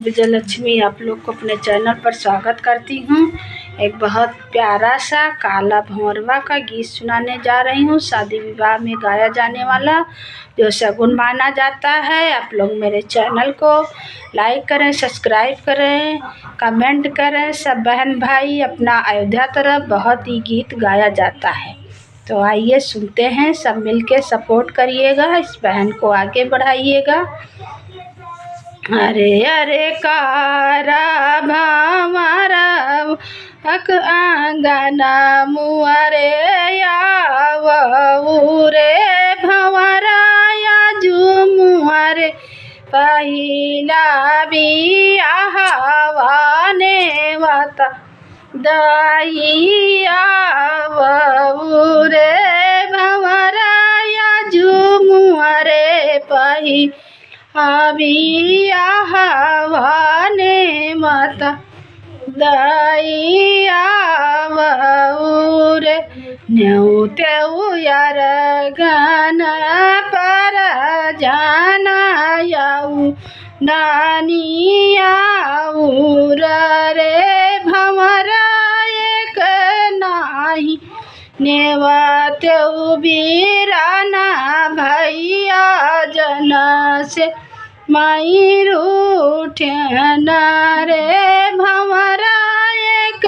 विजयलक्ष्मी आप लोग को अपने चैनल पर स्वागत करती हूँ। एक बहुत प्यारा सा काला भंवरवा का गीत सुनाने जा रही हूँ। शादी विवाह में गाया जाने वाला जो शगुन माना जाता है। आप लोग मेरे चैनल को लाइक करें, सब्सक्राइब करें, कमेंट करें। सब बहन भाई अपना अयोध्या तरफ बहुत ही गीत गाया जाता है, तो आइए सुनते हैं। सब मिलके सपोर्ट करिएगा, इस बहन को आगे बढ़ाइएगा। अरे अरे कारा भामारा हक आंगना मुआरे यावू रे भंवरा या झुमुआरे पहिला बियाहवाने वाता दाइया वू रे भंवरा या झुमुआरे पहिला बियाहवाने माता दाइया रे न्यौतेऊ यार गाना पर जाना याऊ नानिया रे भंवरा एक नाही नेवातेऊ बीराना भैया जना से माई रूठन रे भंवरा एक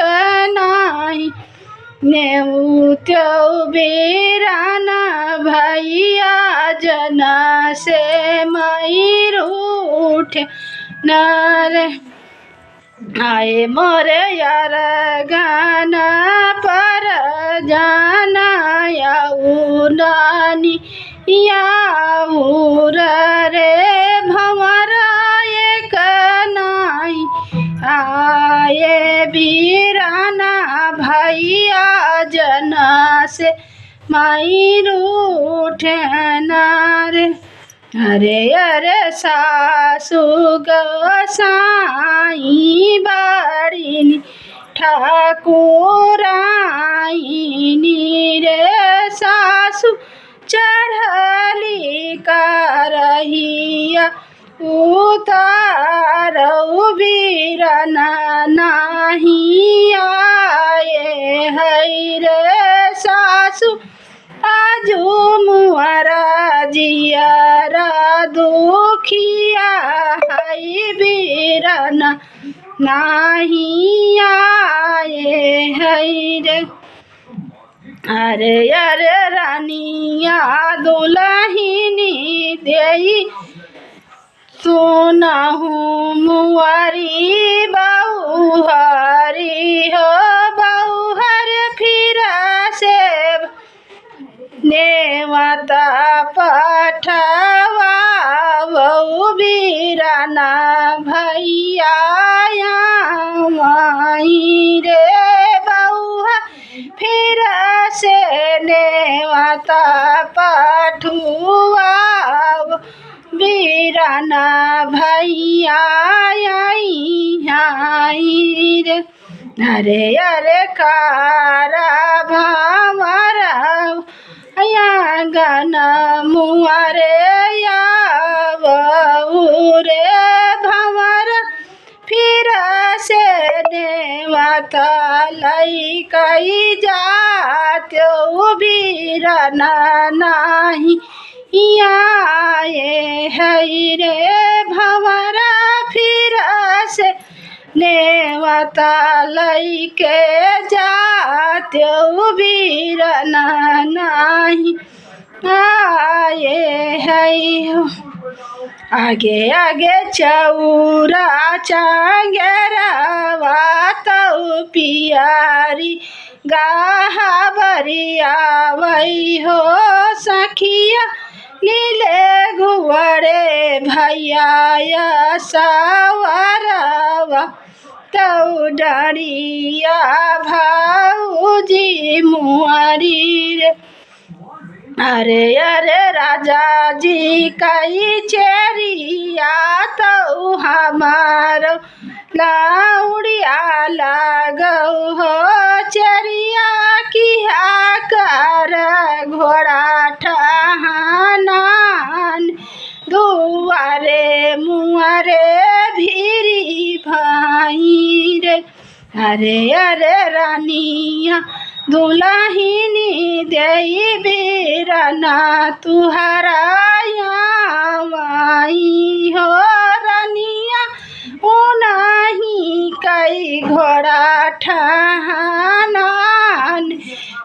नाही नेउत्यो बीराना भैया जना से माई रूठन रे आए मोरे यार गाना पर जाना याऊ नानी याऊ रे भंवरा एक नाही आए बीराना भैया जना से माई रूठन रे अरे अरे सासु गोसाई बड़िनी ठाकुराइनी रे सासु चढ़ली करहिया उतारऊ बीरना नाही आए है रे सासु आजू मुआरा जियारा दुखिया है बीरना नाही आए है रे अरे अरे रानिया दुलहिनी देई सुनाहू मुआरी बहुहरी हो बहुहर फिरा से नेवता पठवा बहु बीराना भैया माई रे बहुआ फिर से नेवता पठुआ बीराना भैया रे अरे अरे कारा भामारा या गाना मुआरे यावू रे भंवरा फिर से नेवता लइकई जात्यो बीरना नाही आए है रे भंवरा फिर से नेवता लइके जात्यो बीरना नाही आए है आगे आगे चौरा चांगरवा तऊ पियारी गाहा बरिया वही हो सखिया नीले घुवड़े भैया सवरवा तऊ डरिया भाऊजी मुआरी रे अरे अरे राजा जी कई चेरिया तो हमारो लाउड़िया लागऊ हो चरिया किया कर घोड़ा ठहाना दुआरे मुआरे भीरी भाई रे। अरे अरे रानिया दुल्हिनी देई बीरना तुहरा आई हो रानिया उनाही कई घोड़ा ठहानान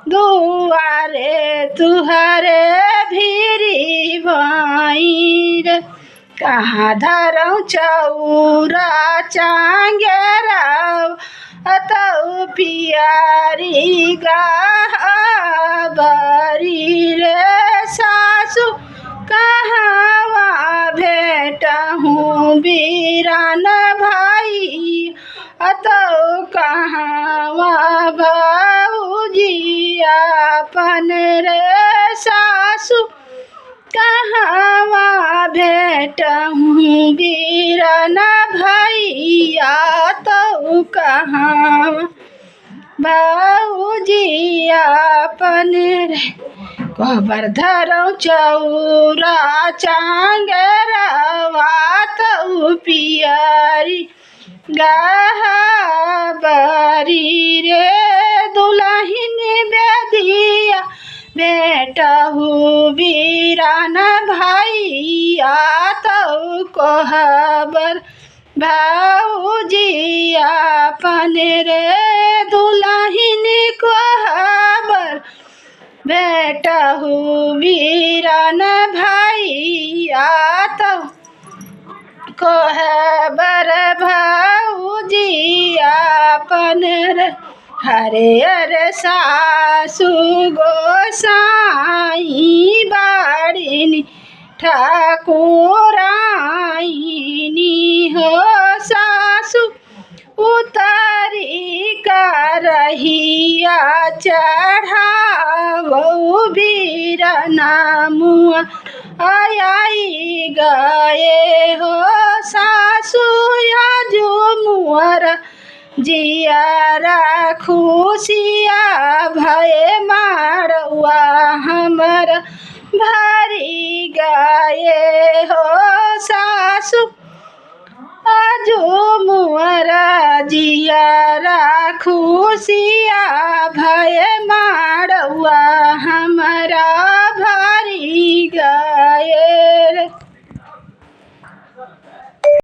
दुआरे तुहरे भीरी भाई रे। कहाँ धरऊ चौरा चांगेरा अतौ पियारी गाबरी रे। सासु कहवा भेटहूँ बीरान भाई अतौ कहवा भाऊजी अपन रे। सासु कहवा भेटहूँ बीरान भैया तो कहवा भाऊजी अपन रे। कहबर धरऊ चौरा चांगरवा तो पियारी गाबरी रे। दुल्हिन बेदिया बेटहू बीरान भैया तो कहबर भाऊजी अपन रे। दुल्हिन कहबर बेटहू बीरान भैया तो कहबर भाऊजी अपन रे। हरे हरे सासु गोसाई बाड़िनी ठाकुराइनी हो। सासु उतारी करहिया चढ़ावऊ बीरना मुआ आई गए हो। सासु आजू मुअर जियारा खुशिया भय मारवा हमर भरी गए हो। सासु आजू मुअर जियारा खुशिया भय मारवा